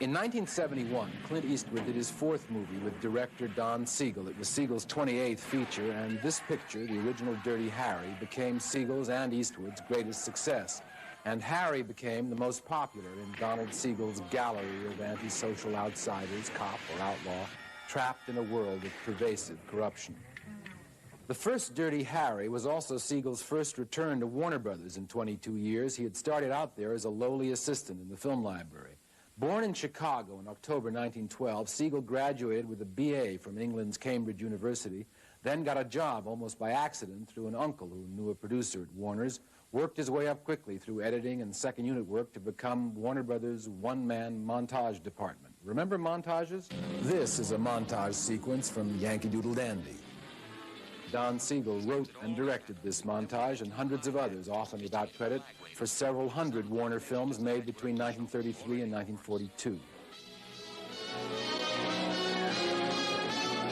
In 1971, Clint Eastwood did his fourth movie with director Don Siegel. It was Siegel's 28th feature, and this picture, the original Dirty Harry, became Siegel's and Eastwood's greatest success. And Harry became the most popular in Donald Siegel's gallery of antisocial outsiders, cop or outlaw, trapped in a world of pervasive corruption. The first Dirty Harry was also Siegel's first return to Warner Brothers in 22 years. He had started out there as a lowly assistant in the film library. Born in Chicago in October 1912, Siegel graduated with a B.A. from England's Cambridge University, then got a job almost by accident through an uncle who knew a producer at Warner's, worked his way up quickly through editing and second unit work to become Warner Brothers' one-man montage department. Remember montages? This is a montage sequence from Yankee Doodle Dandy. Don Siegel wrote and directed this montage and hundreds of others, often without credit, for several hundred Warner films made between 1933 and 1942.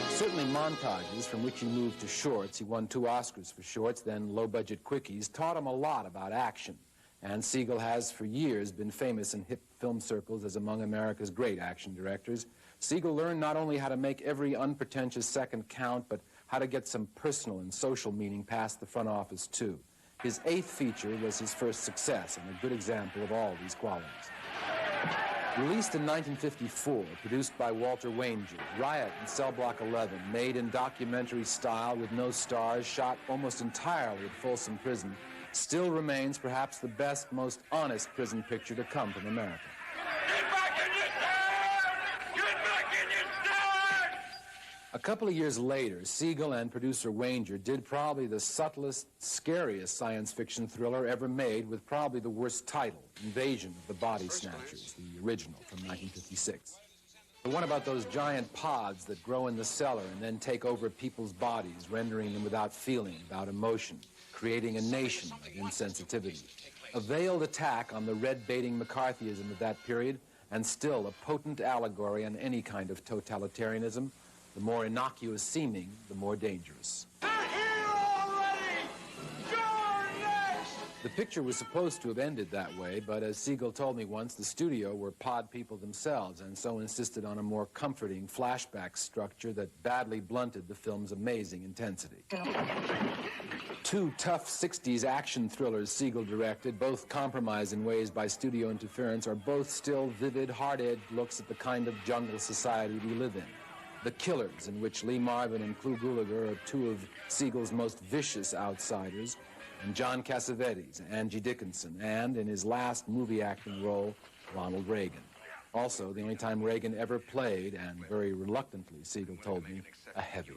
Certainly montages, from which he moved to shorts, he won 2 Oscars for shorts, then low-budget quickies, taught him a lot about action. And Siegel has for years been famous in hip film circles as among America's great action directors. Siegel learned not only how to make every unpretentious second count, but how to get some personal and social meaning past the front office, too. His 8th feature was his first success, and a good example of all these qualities. Released in 1954, produced by Walter Wanger, Riot in Cell Block 11, made in documentary style with no stars, shot almost entirely at Folsom Prison, still remains perhaps the best, most honest prison picture to come from America. Get back in your stand! Get back in your stand! A couple of years later, Siegel and producer Wanger did probably the subtlest, scariest science fiction thriller ever made, with probably the worst title, Invasion of the Body Snatchers, the original from 1956. The one about those giant pods that grow in the cellar and then take over people's bodies, rendering them without feeling, without emotion, creating a nation of insensitivity. A veiled attack on the red-baiting McCarthyism of that period, and still a potent allegory on any kind of totalitarianism. The more innocuous seeming, the more dangerous. They're here already! You're next! The picture was supposed to have ended that way, but as Siegel told me once, the studio were pod people themselves, and so insisted on a more comforting flashback structure that badly blunted the film's amazing intensity. 2 tough 60s action thrillers Siegel directed, both compromised in ways by studio interference, are both still vivid, hard-edged looks at the kind of jungle society we live in. The Killers, in which Lee Marvin and Clu Gulager are 2 of Siegel's most vicious outsiders, and John Cassavetes, Angie Dickinson, and, in his last movie acting role, Ronald Reagan. Also, the only time Reagan ever played, and very reluctantly, Siegel told me, a heavy.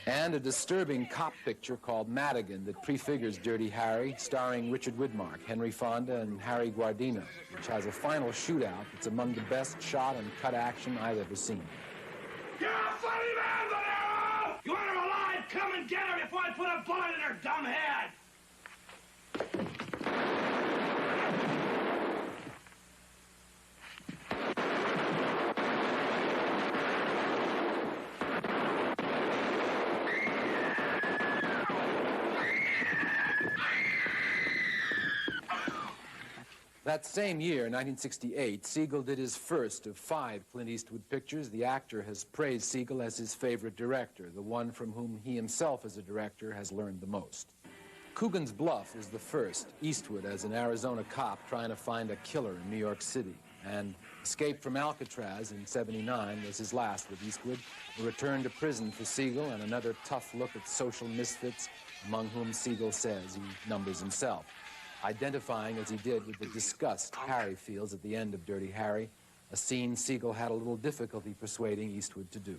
And a disturbing cop picture called Madigan that prefigures Dirty Harry, starring Richard Widmark, Henry Fonda, and Harry Guardino, which has a final shootout that's among the best shot and cut action I've ever seen. You're a funny man, Valero! You want her alive? Come and get her before I put a bullet in her dumb head! That same year, 1968, Siegel did his first of 5 Clint Eastwood pictures. The actor has praised Siegel as his favorite director, the one from whom he himself as a director has learned the most. Coogan's Bluff is the first, Eastwood as an Arizona cop trying to find a killer in New York City. And Escape from Alcatraz in '79 was his last with Eastwood, a return to prison for Siegel and another tough look at social misfits, among whom Siegel says he numbers himself, identifying as he did with the disgust Harry feels at the end of Dirty Harry, a scene Siegel had a little difficulty persuading Eastwood to do.